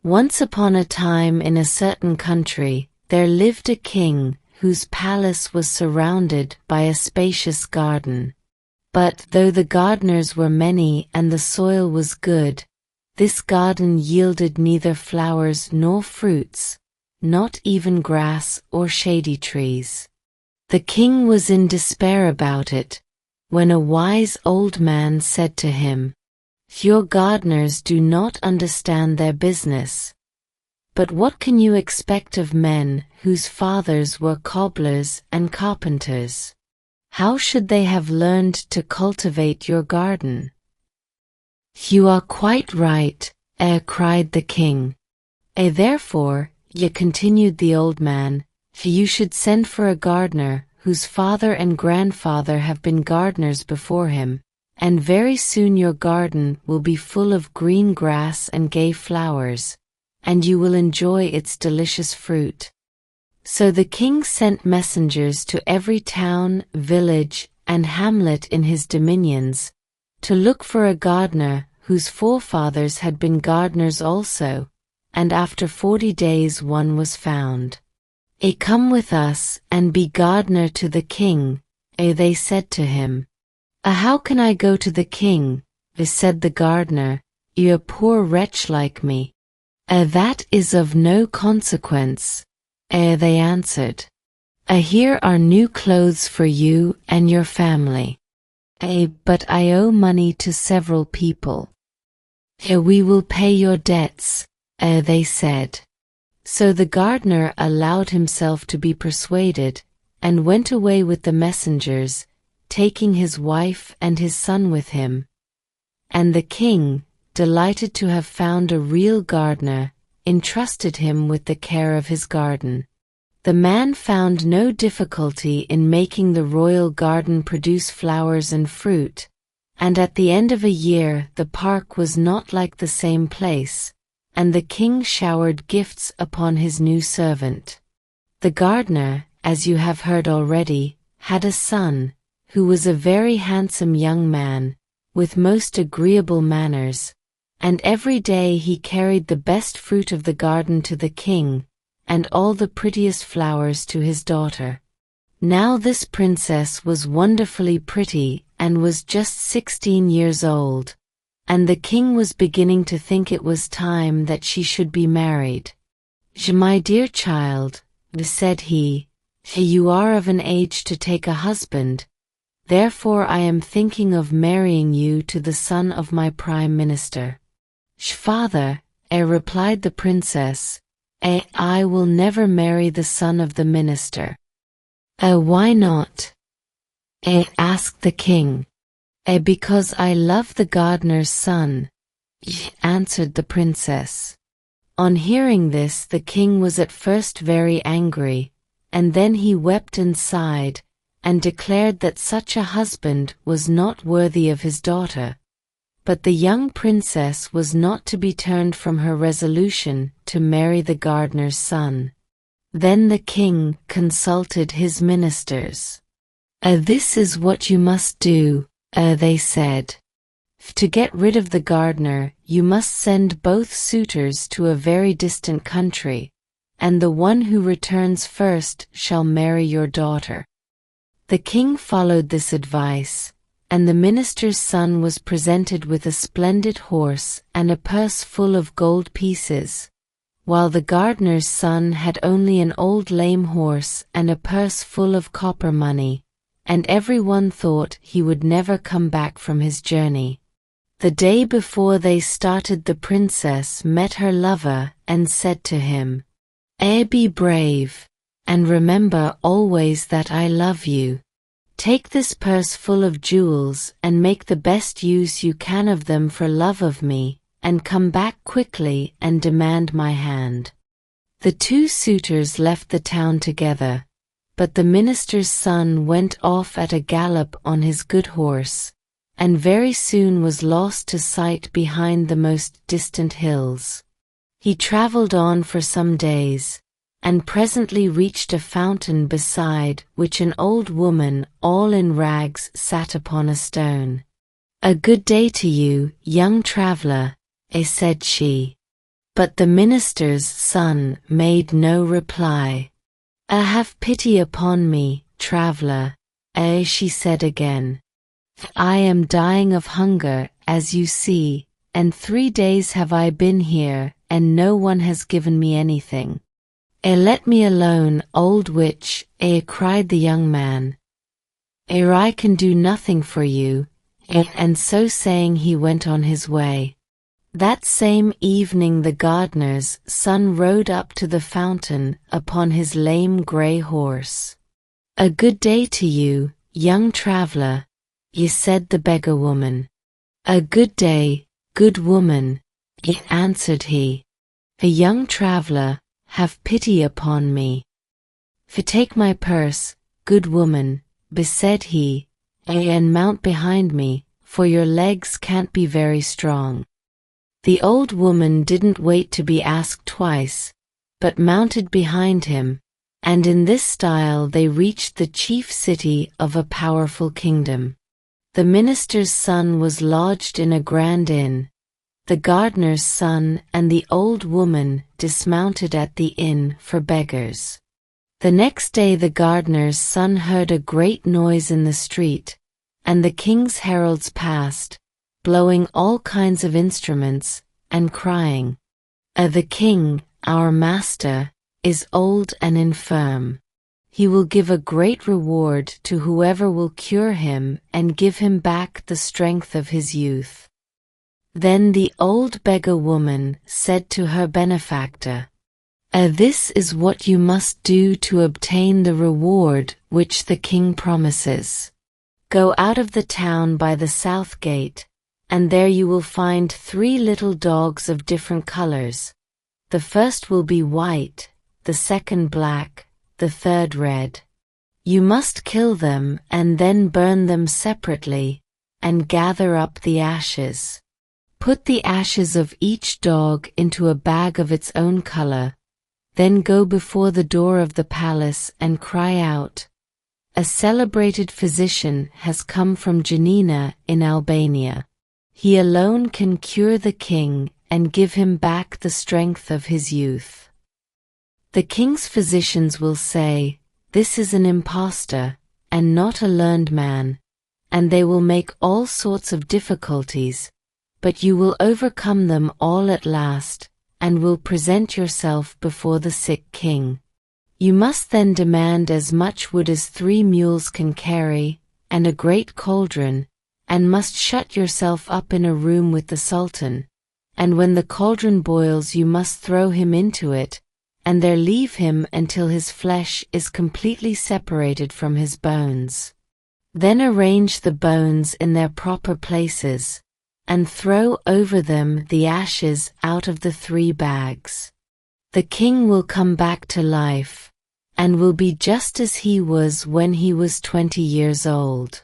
Once upon a time in a certain country, there lived a king whose palace was surrounded by a spacious garden. But though the gardeners were many and the soil was good, this garden yielded neither flowers nor fruits, not even grass or shady trees. The king was in despair about it, when a wise old man said to him, "Your gardeners do not understand their business. But what can you expect of men whose fathers were cobblers and carpenters? How should they have learned to cultivate your garden?" "You are quite right," cried the king. Therefore, continued the old man, you should send for a gardener whose father and grandfather have been gardeners before him, and very soon your garden will be full of green grass and gay flowers, and you will enjoy its delicious fruit." So the king sent messengers to every town, village, and hamlet in his dominions, to look for a gardener whose forefathers had been gardeners also, and after 40 days one was found. "Come with us and be gardener to the king," they said to him. "How can I go to the king?" said the gardener, "you a poor wretch like me." "That is of no consequence," they answered. "Here are new clothes for you and your family." "But I owe money to several people." "We will pay your debts," they said. So the gardener allowed himself to be persuaded, and went away with the messengers, taking his wife and his son with him. And the king, delighted to have found a real gardener, entrusted him with the care of his garden. The man found no difficulty in making the royal garden produce flowers and fruit, and at the end of a year the park was not like the same place, and the king showered gifts upon his new servant. The gardener, as you have heard already, had a son, who was a very handsome young man, with most agreeable manners, and every day he carried the best fruit of the garden to the king, and all the prettiest flowers to his daughter. Now this princess was wonderfully pretty and was just 16 years old, and the king was beginning to think it was time that she should be married. "My dear child," said he, "you are of an age to take a husband, therefore I am thinking of marrying you to the son of my prime minister." "Father," replied the princess, "I will never marry the son of the minister." "Why not?" asked the king. "Because I love the gardener's son," answered the princess. On hearing this the king was at first very angry, and then he wept and sighed, and declared that such a husband was not worthy of his daughter. But the young princess was not to be turned from her resolution to marry the gardener's son. Then the king consulted his ministers. "This is what you must do," they said. "To get rid of the gardener, you must send both suitors to a very distant country, and the one who returns first shall marry your daughter." The king followed this advice, and the minister's son was presented with a splendid horse and a purse full of gold pieces, while the gardener's son had only an old lame horse and a purse full of copper money, and everyone thought he would never come back from his journey. The day before they started the princess met her lover and said to him, "Be brave, and remember always that I love you. Take this purse full of jewels and make the best use you can of them for love of me, and come back quickly and demand my hand." The two suitors left the town together, but the minister's son went off at a gallop on his good horse, and very soon was lost to sight behind the most distant hills. He traveled on for some days, and presently reached a fountain beside which an old woman all in rags sat upon a stone. "A good day to you, young traveler," said she. But the minister's son made no reply. Have pity upon me, traveler, she said again. I am dying of hunger, as you see, and 3 days have I been here, and no one has given me anything. Let me alone, old witch, cried the young man. I can do nothing for you, and so saying he went on his way. That same evening the gardener's son rode up to the fountain upon his lame grey horse. A good day to you, young traveller, said the beggar woman. A good day, good woman, answered he. A young traveller, have pity upon me. Take my purse, good woman, said he, and mount behind me, for your legs can't be very strong. The old woman didn't wait to be asked twice, but mounted behind him, and in this style they reached the chief city of a powerful kingdom. The minister's son was lodged in a grand inn. The gardener's son and the old woman dismounted at the inn for beggars. The next day the gardener's son heard a great noise in the street, and the king's heralds passed, blowing all kinds of instruments, and crying, The king, our master, is old and infirm. He will give a great reward to whoever will cure him and give him back the strength of his youth. Then the old beggar woman said to her benefactor, This is what you must do to obtain the reward which the king promises. Go out of the town by the south gate, and there you will find 3 little dogs of different colors. The first will be white, the second black, the third red. You must kill them and then burn them separately, and gather up the ashes. Put the ashes of each dog into a bag of its own color, then go before the door of the palace and cry out, A celebrated physician has come from Janina in Albania. He alone can cure the king and give him back the strength of his youth. The king's physicians will say, This is an impostor, and not a learned man, and they will make all sorts of difficulties, but you will overcome them all at last, and will present yourself before the sick king. You must then demand as much wood as 3 mules can carry, and a great cauldron, and must shut yourself up in a room with the sultan, and when the cauldron boils you must throw him into it, and there leave him until his flesh is completely separated from his bones. Then arrange the bones in their proper places, and throw over them the ashes out of the 3 bags. The king will come back to life, and will be just as he was when he was 20 years old.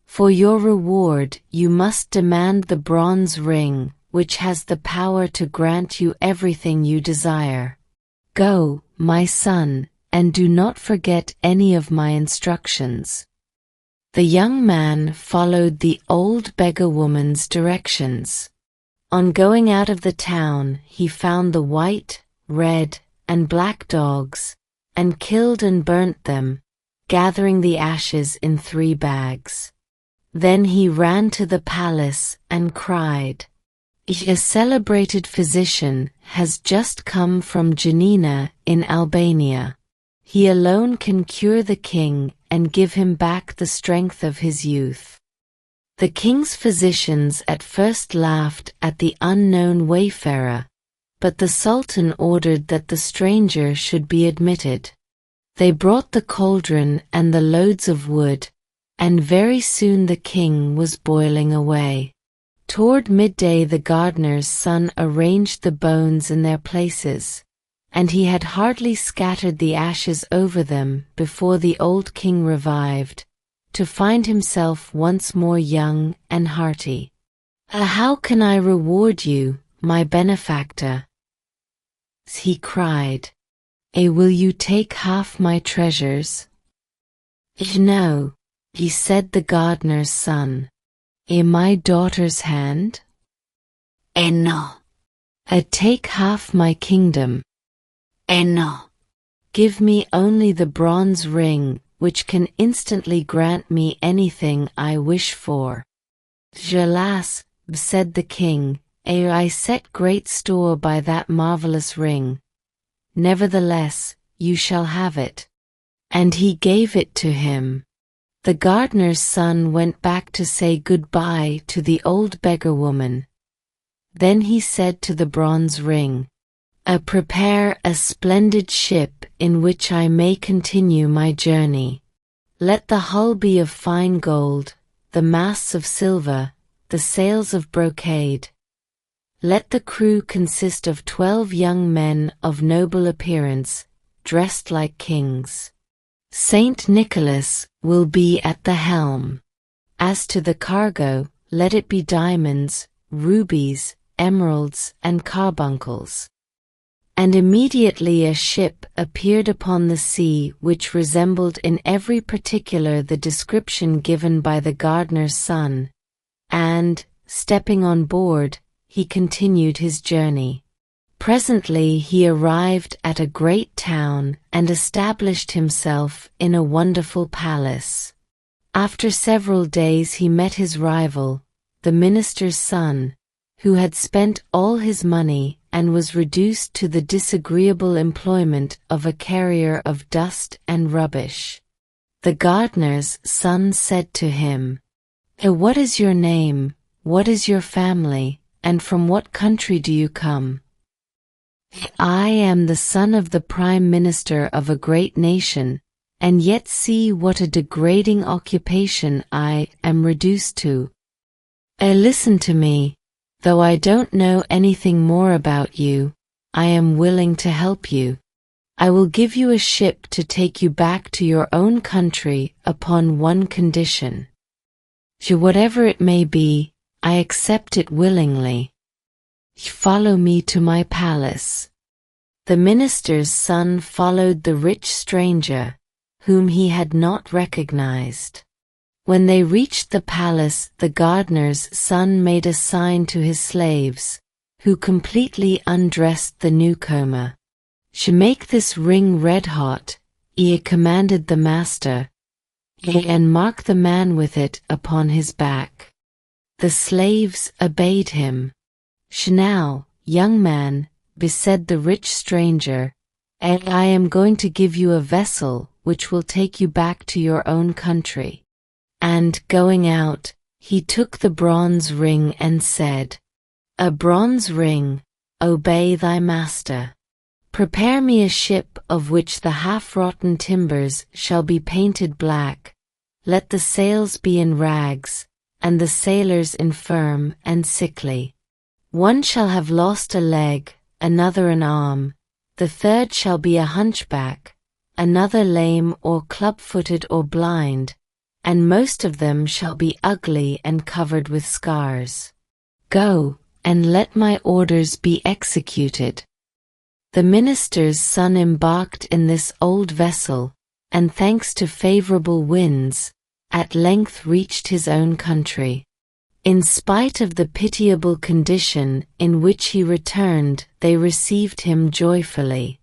For your reward you must demand the bronze ring, which has the power to grant you everything you desire. Go, my son, and do not forget any of my instructions. The young man followed the old beggar woman's directions. On going out of the town, he found the white, red, and black dogs, and killed and burnt them, gathering the ashes in 3 bags. Then he ran to the palace and cried, A celebrated physician has just come from Janina in Albania. He alone can cure the king and give him back the strength of his youth. The king's physicians at first laughed at the unknown wayfarer, but the sultan ordered that the stranger should be admitted. They brought the cauldron and the loads of wood, and very soon the king was boiling away. Toward midday the gardener's son arranged the bones in their places, and he had hardly scattered the ashes over them before the old king revived, to find himself once more young and hearty. How can I reward you, my benefactor? He cried. Will you take half my treasures? No, said the gardener's son. My daughter's hand? No, Take half my kingdom. No. Give me only the bronze ring, which can instantly grant me anything I wish for. Alas, said the king, I set great store by that marvelous ring. Nevertheless, you shall have it. And he gave it to him. The gardener's son went back to say goodbye to the old beggar woman. Then he said to the bronze ring, Prepare a splendid ship in which I may continue my journey. Let the hull be of fine gold, the masts of silver, the sails of brocade. Let the crew consist of 12 young men of noble appearance, dressed like kings. Saint Nicholas will be at the helm. As to the cargo, let it be diamonds, rubies, emeralds, and carbuncles. And immediately a ship appeared upon the sea which resembled in every particular the description given by the gardener's son, and, stepping on board, he continued his journey. Presently he arrived at a great town and established himself in a wonderful palace. After several days he met his rival, the minister's son, who had spent all his money and was reduced to the disagreeable employment of a carrier of dust and rubbish. The gardener's son said to him, What is your name, what is your family, and from what country do you come? I am the son of the prime minister of a great nation, and yet see what a degrading occupation I am reduced to. Listen to me, though I don't know anything more about you, I am willing to help you. I will give you a ship to take you back to your own country upon one condition. Whatever it may be, I accept it willingly. Follow me to my palace. The minister's son followed the rich stranger, whom he had not recognized. When they reached the palace, the gardener's son made a sign to his slaves, who completely undressed the newcomer. Make this ring red hot, commanded the master, and mark the man with it upon his back. The slaves obeyed him. Now, young man, said the rich stranger, I am going to give you a vessel which will take you back to your own country. And, going out, he took the bronze ring and said, A bronze ring, obey thy master. Prepare me a ship of which the half-rotten timbers shall be painted black, let the sails be in rags, and the sailors infirm and sickly. One shall have lost a leg, another an arm, the third shall be a hunchback, another lame or club-footed or blind, and most of them shall be ugly and covered with scars. Go, and let my orders be executed. The minister's son embarked in this old vessel, and thanks to favorable winds, at length reached his own country. In spite of the pitiable condition in which he returned, they received him joyfully.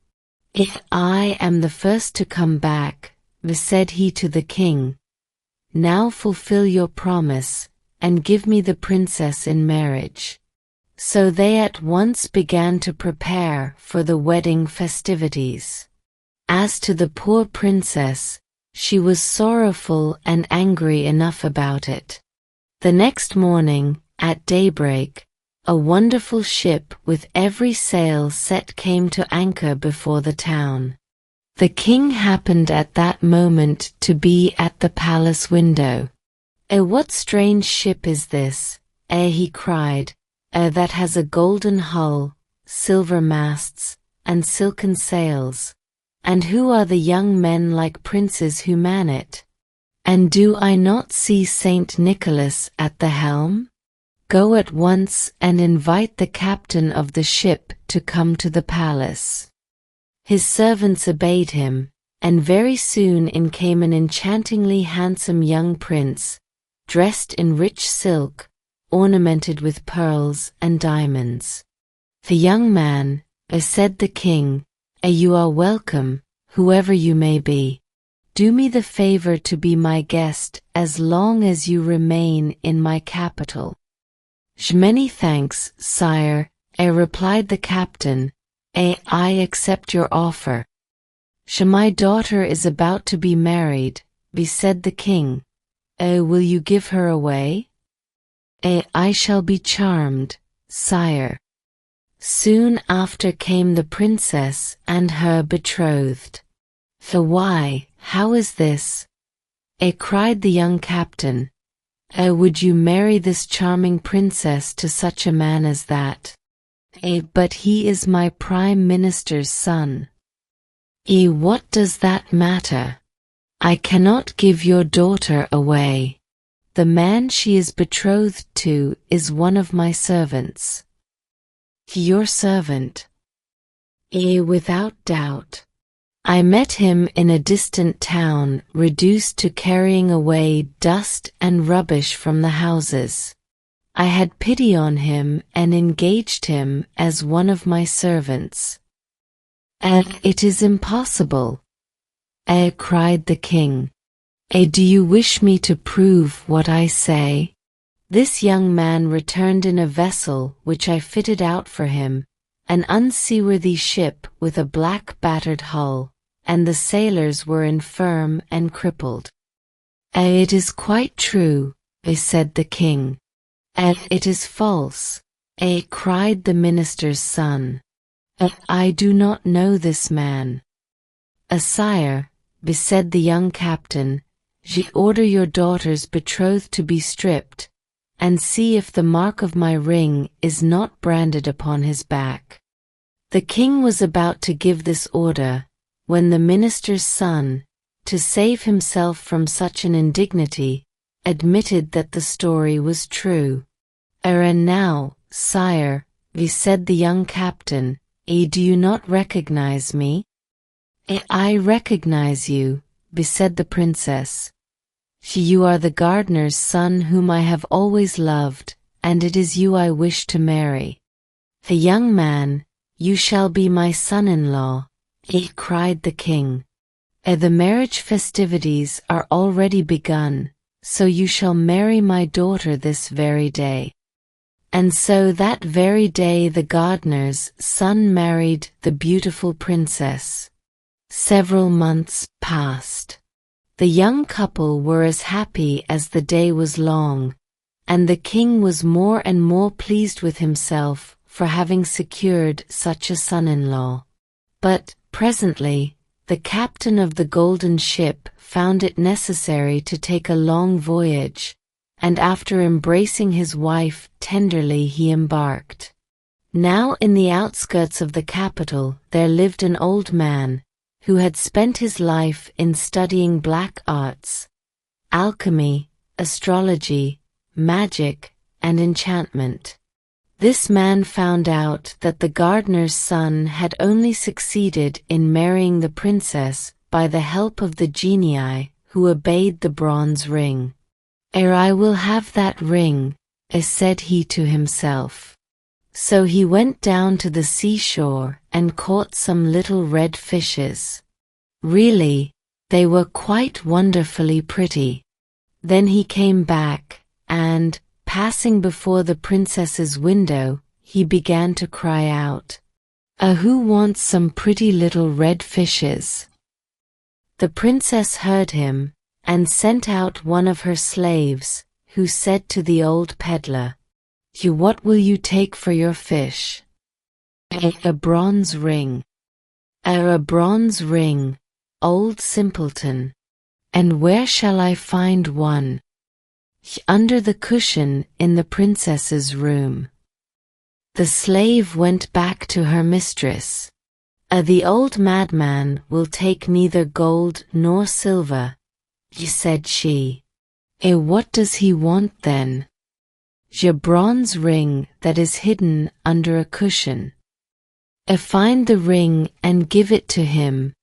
I am the first to come back, said he to the king. Now fulfill your promise, and give me the princess in marriage. So they at once began to prepare for the wedding festivities. As to the poor princess, she was sorrowful and angry enough about it. The next morning, at daybreak, a wonderful ship with every sail set came to anchor before the town. The king happened at that moment to be at the palace window. What strange ship is this, he cried, that has a golden hull, silver masts, and silken sails, and who are the young men like princes who man it? And do I not see Saint Nicholas at the helm? Go at once and invite the captain of the ship to come to the palace. His servants obeyed him, and very soon in came an enchantingly handsome young prince, dressed in rich silk, ornamented with pearls and diamonds. The young man, said the king, you are welcome, whoever you may be. Do me the favor to be my guest as long as you remain in my capital. Many thanks, sire, replied the captain. I accept your offer. My daughter is about to be married, said the king. Will you give her away? I shall be charmed, sire. Soon after came the princess and her betrothed. Why, how is this? Cried the young captain. Would you marry this charming princess to such a man as that? But he is my prime minister's son. What does that matter? I cannot give your daughter away. The man she is betrothed to is one of my servants. Your servant? Without doubt. I met him in a distant town, reduced to carrying away dust and rubbish from the houses. I had pity on him and engaged him as one of my servants. It is impossible, cried the king. Do you wish me to prove what I say? This young man returned in a vessel which I fitted out for him, an unseaworthy ship with a black battered hull, and the sailors were infirm and crippled. It is quite true, said the king. It is false, cried the minister's son. I do not know this man. Sire, said the young captain, order your daughter's betrothed to be stripped, and see if the mark of my ring is not branded upon his back. The king was about to give this order, when the minister's son, to save himself from such an indignity, admitted that the story was true. And now, sire, said the young captain, do you not recognize me? I recognize you, said the princess. You are the gardener's son whom I have always loved, and it is you I wish to marry. The young man, you shall be my son-in-law, cried the king. The marriage festivities are already begun, so you shall marry my daughter this very day. And so that very day the gardener's son married the beautiful princess. Several months passed. The young couple were as happy as the day was long, and the king was more and more pleased with himself for having secured such a son-in-law. But, presently, the captain of the golden ship found it necessary to take a long voyage, and after embracing his wife tenderly he embarked. Now in the outskirts of the capital there lived an old man, who had spent his life in studying black arts, alchemy, astrology, magic, and enchantment. This man found out that the gardener's son had only succeeded in marrying the princess by the help of the genii who obeyed the bronze ring. I will have that ring, said he to himself. So he went down to the seashore and caught some little red fishes. Really, they were quite wonderfully pretty. Then he came back, and, passing before the princess's window, he began to cry out, Who wants some pretty little red fishes? The princess heard him, and sent out one of her slaves, who said to the old peddler, What will you take for your fish? A bronze ring. A bronze ring, old simpleton. And where shall I find one? Under the cushion in the princess's room. The slave went back to her mistress. The old madman will take neither gold nor silver, said she. What does he want then? A bronze ring that is hidden under a cushion. Find the ring and give it to him,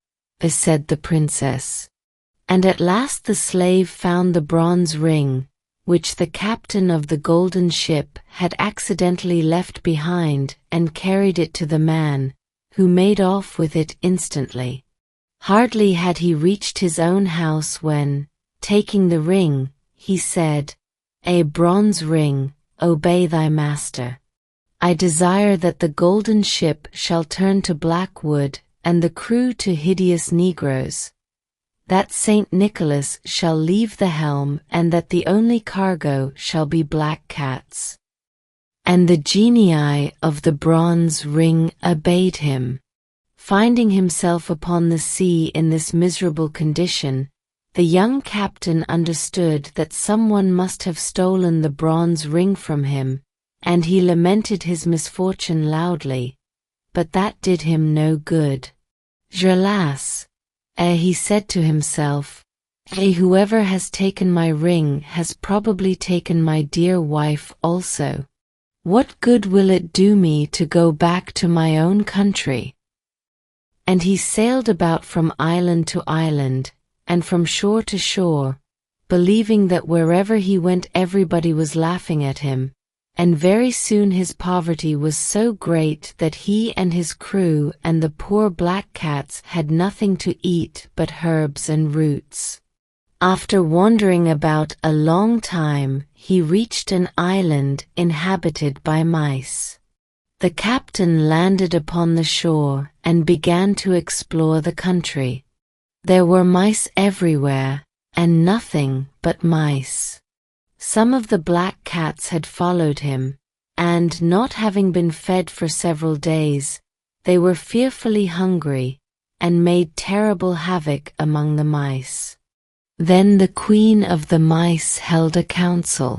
said the princess. And at last the slave found the bronze ring, which the captain of the golden ship had accidentally left behind, and carried it to the man, who made off with it instantly. Hardly had he reached his own house when, taking the ring, he said, "A bronze ring, obey thy master. I desire that the golden ship shall turn to black wood, and the crew to hideous negroes. That Saint Nicholas shall leave the helm, and that the only cargo shall be black cats." And the genii of the bronze ring obeyed him. Finding himself upon the sea in this miserable condition, the young captain understood that someone must have stolen the bronze ring from him, and he lamented his misfortune loudly, but that did him no good. "Alas!" he said to himself, "whoever has taken my ring has probably taken my dear wife also. What good will it do me to go back to my own country?" And he sailed about from island to island, and from shore to shore, believing that wherever he went everybody was laughing at him, and very soon his poverty was so great that he and his crew and the poor black cats had nothing to eat but herbs and roots. After wandering about a long time, he reached an island inhabited by mice. The captain landed upon the shore and began to explore the country. There were mice everywhere, and nothing but mice. Some of the black cats had followed him, and not having been fed for several days, they were fearfully hungry, and made terrible havoc among the mice. Then the queen of the mice held a council.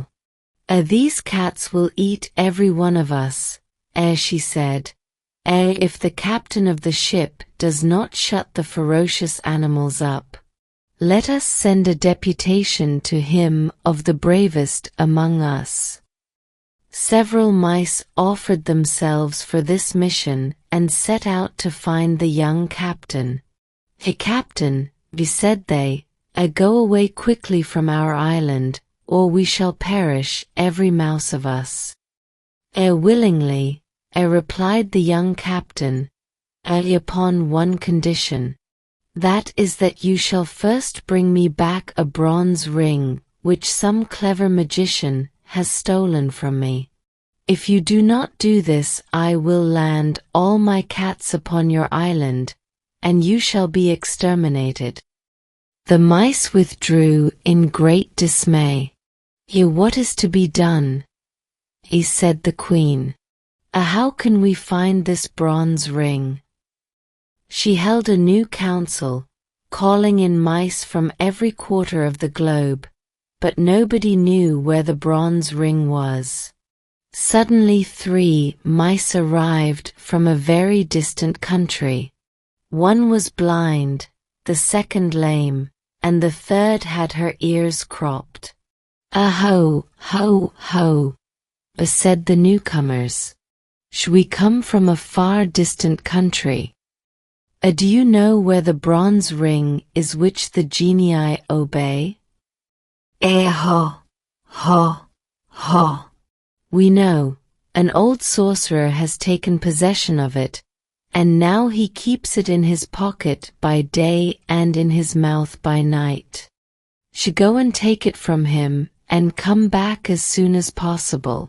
"These cats will eat every one of us," she said, "if the captain of the ship does not shut the ferocious animals up. Let us send a deputation to him of the bravest among us." Several mice offered themselves for this mission and set out to find the young captain. "Hey, captain," said they, "go away quickly from our island, or we shall perish, every mouse of us." "Willingly," replied the young captain, "upon one condition. That is that you shall first bring me back a bronze ring, which some clever magician has stolen from me. If you do not do this, I will land all my cats upon your island, and you shall be exterminated." The mice withdrew in great dismay. "What is to be done?" said the queen. "How can we find this bronze ring?" She held a new council, calling in mice from every quarter of the globe, but nobody knew where the bronze ring was. Suddenly 3 mice arrived from a very distant country. One was blind, the second lame, and the third had her ears cropped. "Ho, ho, ho," said the newcomers. "We come from a far distant country. Do you know where the bronze ring is which the genii obey?" "Ho, ho, ho. We know. An old sorcerer has taken possession of it, and now he keeps it in his pocket by day and in his mouth by night. Go and take it from him, and come back as soon as possible."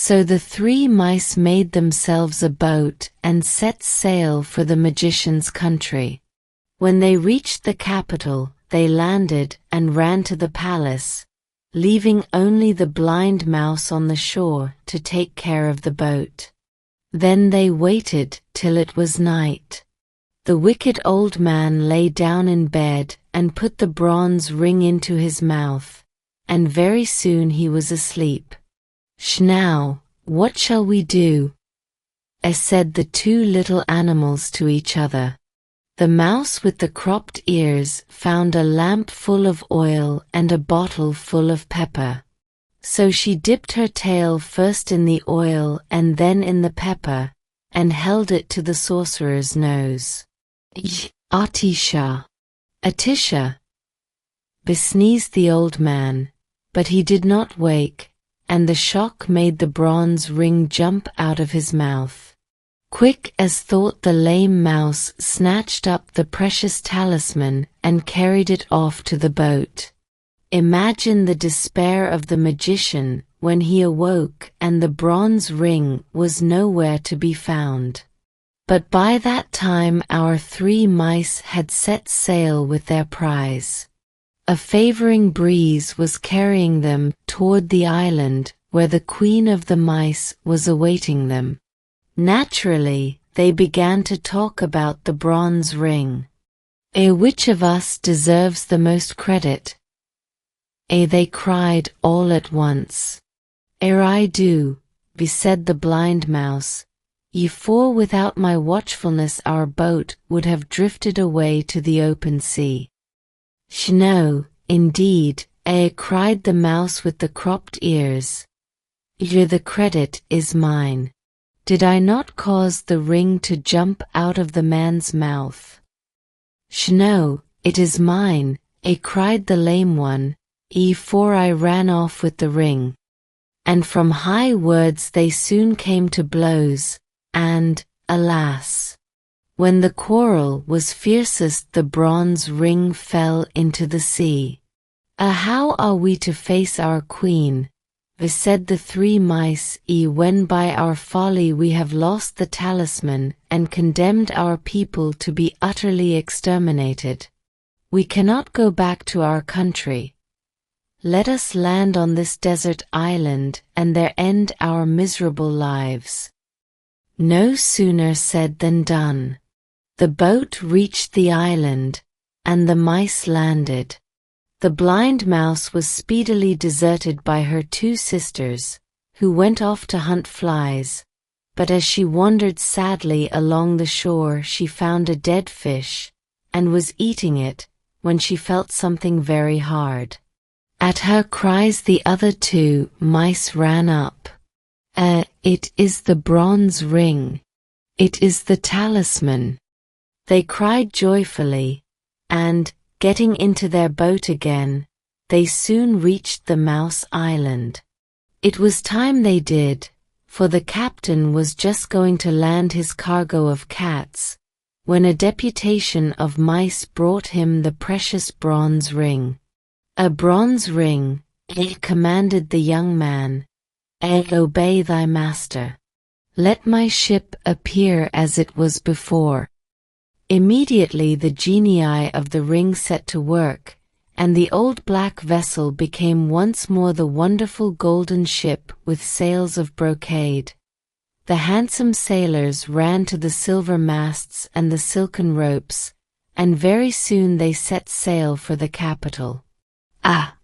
So the 3 mice made themselves a boat and set sail for the magician's country. When they reached the capital, they landed and ran to the palace, leaving only the blind mouse on the shore to take care of the boat. Then they waited till it was night. The wicked old man lay down in bed and put the bronze ring into his mouth, and very soon he was asleep. "Now, what shall we do?" said the 2 little animals to each other. The mouse with the cropped ears found a lamp full of oil and a bottle full of pepper. So she dipped her tail first in the oil and then in the pepper, and held it to the sorcerer's nose. "Atisha, Atisha," sneezed the old man, but he did not wake, and the shock made the bronze ring jump out of his mouth. Quick as thought the lame mouse snatched up the precious talisman and carried it off to the boat. Imagine the despair of the magician when he awoke and the bronze ring was nowhere to be found. But by that time our 3 mice had set sail with their prize. A favoring breeze was carrying them toward the island where the queen of the mice was awaiting them. Naturally, they began to talk about the bronze ring. Which of us deserves the most credit? They cried all at once. I do, said the blind mouse. For without my watchfulness our boat would have drifted away to the open sea. No, indeed, cried the mouse with the cropped ears. The credit is mine. Did I not cause the ring to jump out of the man's mouth? No, it is mine, cried the lame one, for I ran off with the ring. And from high words they soon came to blows, and, alas! When the quarrel was fiercest the bronze ring fell into the sea. How are we to face our queen? Said the 3 mice, when by our folly we have lost the talisman and condemned our people to be utterly exterminated. We cannot go back to our country. Let us land on this desert island and there end our miserable lives. No sooner said than done. The boat reached the island, and the mice landed. The blind mouse was speedily deserted by her 2 sisters, who went off to hunt flies, but as she wandered sadly along the shore she found a dead fish, and was eating it, when she felt something very hard. At her cries the other 2 mice ran up. It is the bronze ring. It is the talisman. They cried joyfully, and, getting into their boat again, they soon reached the Mouse Island. It was time they did, for the captain was just going to land his cargo of cats, when a deputation of mice brought him the precious bronze ring. A bronze ring, commanded the young man. Obey thy master. Let my ship appear as it was before. Immediately the genii of the ring set to work, and the old black vessel became once more the wonderful golden ship with sails of brocade. The handsome sailors ran to the silver masts and the silken ropes, and very soon they set sail for the capital. Ah!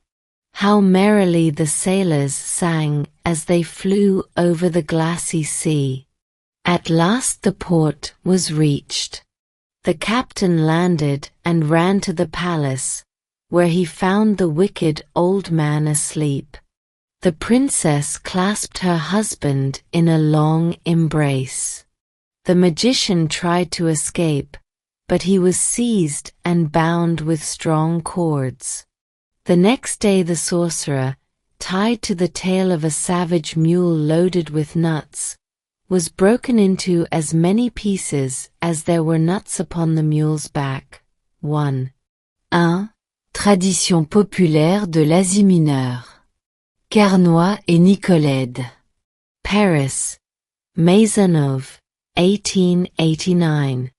How merrily the sailors sang as they flew over the glassy sea. At last the port was reached. The captain landed and ran to the palace, where he found the wicked old man asleep. The princess clasped her husband in a long embrace. The magician tried to escape, but he was seized and bound with strong cords. The next day the sorcerer, tied to the tail of a savage mule loaded with nuts, was broken into as many pieces as there were nuts upon the mule's back. 1. Tradition populaire de l'Asie mineure. Carnoy et Nicolède. Paris. Maisonneuve, 1889.